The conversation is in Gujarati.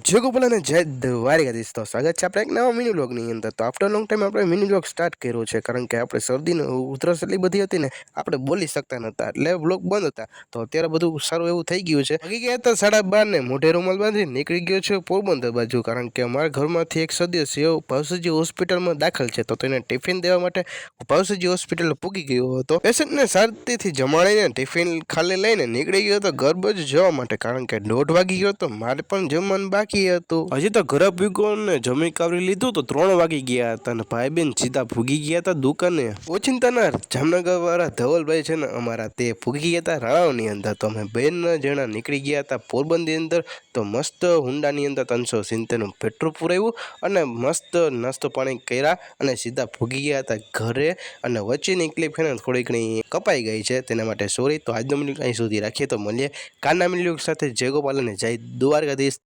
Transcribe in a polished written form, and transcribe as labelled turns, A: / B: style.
A: જય ગોપાલ અને જય દ્વારિકાધીશ. તો સ્વાગત છે આપણે એક નવા મિની વ્લોગની અંદર. તો આફ્ટર લોંગ ટાઈમ આપણે મિની વ્લોગ સ્ટાર્ટ કર્યો છે, કારણ કે આપણે શરદીને ઉધરસ એટલી બધી હતી ને, આપણે બોલી શકતા નહોતા, એટલે વ્લોગ બંધ હતા. તો અત્યારે બધું સારું એવું થઈ ગયું છે. વાગી ગયા હતા 12:30 ને મોઢે રૂમાલ બાંધી નીકળી ગયો છે પોરબંદર બાજુ, કારણ કે અમારા ઘરમાંથી એક સદસ્ય ભાવસજી હોસ્પિટલમાં દાખલ છે. તો તેને ટિફિન દેવા માટે ભાવસજી હોસ્પિટલ પૂગી ગયો હતો. પેશન્ટને શાંતિથી જમાડીને ટિફિન ખાલી લઈને નીકળી ગયો હતો ઘર બાજુ જવા માટે, કારણ કે 1:30 વાગી ગયો હતો. મારે પણ જમવાનું બાકી હતું. હજી તો ઘરે ભૂગો ને જમી કાવરી લીધું તો 3 વાગી ગયા હતા અને ભાઈ બેન સીધા ભૂગી ગયા હતા દુકાને. ઓચિંતાના જામનગર વાળા ધવલભાઈ છે ને અમારા, તે ભૂગી ગયા હતા રાણાવની અંદર. તો અમે 2 જણા નીકળી ગયા હતા પોરબંદરની અંદર. તો મસ્ત હુંડાની અંદર 370નું પેટ્રોલ પુરાવ્યું અને મસ્ત નાસ્તો પાણી કર્યા અને સીધા ભૂગી ગયા હતા ઘરે. અને વચ્ચેની ક્લિપ છે ને થોડી ઘણી કપાઈ ગઈ છે, તેના માટે સોરી. તો આજનો મિનિટ અહીં સુધી રાખીએ, તો મળીએ કાલના મિનિટ સાથે. જય ગોપાલ અને જય દ્વારકાધીશ.